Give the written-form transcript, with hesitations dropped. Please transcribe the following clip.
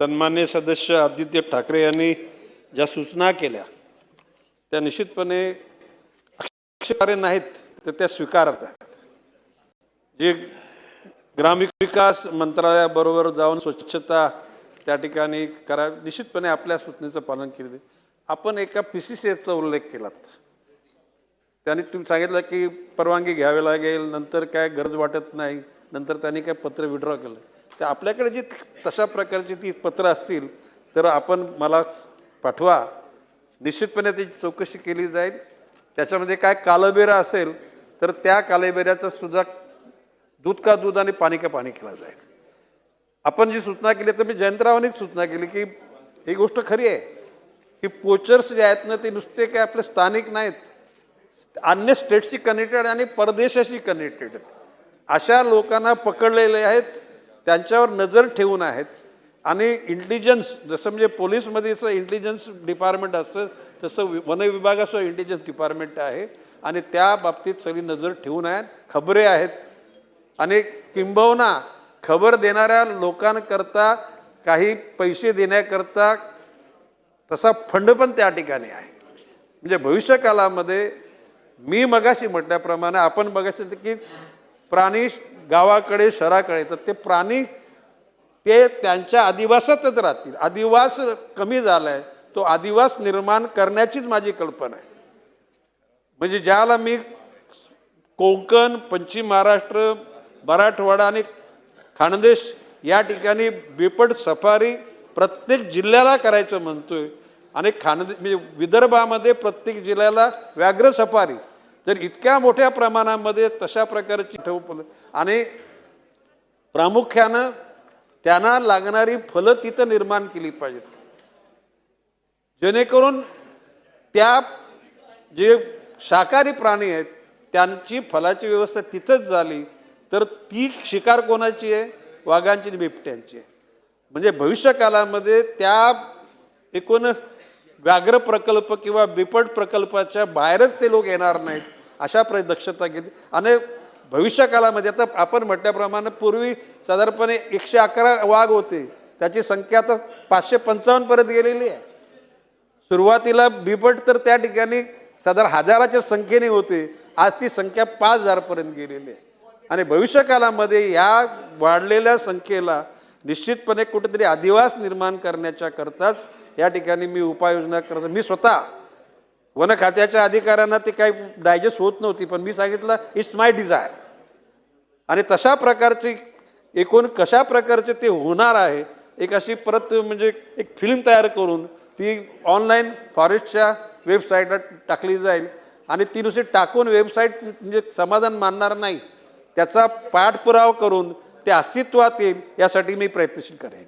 सन्मान्य सदस्य आदित्य ठाकरे यांनी ज्या सूचना केल्या त्या निश्चितपणे आक्षेपार्ह नाहीत, तर त्या स्वीकारार्थ आहेत. जे ग्रामविकास मंत्रालयाबरोबर जाऊन स्वच्छता त्या ठिकाणी करा, निश्चितपणे आपल्या सूचनेचं पालन केले. आपण एका PCCFचा उल्लेख केलात. त्यांनी तुम्ही सांगितलं की परवानगी घ्यावी लागेल, नंतर काय गरज वाटत नाही, नंतर त्यांनी काय पत्र विड्रॉ केलं. तर आपल्याकडे जी तशा प्रकारची ती पत्र असतील तर आपण मला पाठवा, निश्चितपणे त्याची चौकशी केली जाईल. त्याच्यामध्ये काय कालबेरा असेल तर त्या कालबेऱ्याचा सुद्धा दूध का दूध आणि पाणी का पाणी केला जाईल. आपण जी सूचना केली तर मी जयंतरावांनीच सूचना केली की ही गोष्ट खरी आहे की पोचर्स जे आहेत ना ते नुसते काय आपले स्थानिक नाहीत, अन्य स्टेटशी कनेक्टेड आणि परदेशाशी कनेक्टेड आहेत. अशा लोकांना पकडलेले आहेत, त्यांच्यावर नजर ठेवून आहेत. आणि इंटेलिजन्स जसं म्हणजे पोलीसमध्ये जसं इंटेलिजन्स डिपार्टमेंट असतं तसं वन विभागाचं इंटेलिजन्स डिपार्टमेंट आहे आणि त्या बाबतीत सगळी नजर ठेवून आहेत. खबरे आहेत आणि किंबहुना खबर देणाऱ्या लोकांकरता काही पैसे देण्याकरता तसा फंड पण त्या ठिकाणी आहे. म्हणजे भविष्यकालामध्ये मी मगाशी म्हटल्याप्रमाणे आपण बघायचं की प्राणी गावाकडे शहराकडे, तर ते प्राणी ते त्यांच्या अधिवासातच राहतील. अधिवास कमी झाला आहे, तो अधिवास निर्माण करण्याचीच माझी कल्पना आहे. म्हणजे ज्याला मी कोकण, पश्चिम महाराष्ट्र, मराठवाडा आणि खानदेश या ठिकाणी बिबट सफारी प्रत्येक जिल्ह्याला करायचं म्हणतोय आणि म्हणजे विदर्भामध्ये प्रत्येक जिल्ह्याला व्याघ्र सफारी, जर इतक्या मोठ्या प्रमाणामध्ये तशा प्रकारची ठेवलं आणि प्रामुख्यानं त्यांना लागणारी फलं तिथं निर्माण केली पाहिजेत, जेणेकरून त्या जे शाकाहारी प्राणी आहेत त्यांची फलाची व्यवस्था तिथंच झाली तर ती शिकार कोणाची आहे? वाघांची आणि बिबट्यांची आहे. म्हणजे भविष्यकालामध्ये त्या एकूण व्याघ्र प्रकल्प किंवा बिबट प्रकल्पाच्या बाहेरच ते लोक येणार नाहीत, अशा दक्षता घेतली. आणि भविष्यकालामध्ये आता आपण म्हटल्याप्रमाणे पूर्वी साधारणपणे 111 वाघ होते, त्याची संख्या आता 555 पर्यंत गेलेली आहे. सुरुवातीला बिबट तर त्या ठिकाणी साधारण हजाराच्या संख्येने होते, आज ती संख्या 5000 पर्यंत गेलेली आहे. आणि भविष्यकालामध्ये या वाढलेल्या संख्येला निश्चितपणे कुठेतरी अधिवास निर्माण करण्याच्या करताच या ठिकाणी मी उपाययोजना करतो. मी स्वतः वन खात्याच्या अधिकाऱ्यांना ते काही डायजेस्ट होत नव्हती, पण मी सांगितलं इट्स माय डिझायर. आणि तशा प्रकारची एकूण कशा प्रकारचे ते होणार आहे, एक अशी परत म्हणजे एक फिल्म तयार करून ती ऑनलाईन फॉरेस्टच्या वेबसाईटला टाकली जाईल आणि ती नुसती टाकून वेबसाईट म्हणजे समाधान मानणार नाही, त्याचा पाठपुरावा करून ते अस्तित्वात येईल यासाठी मी प्रयत्नशील करेन.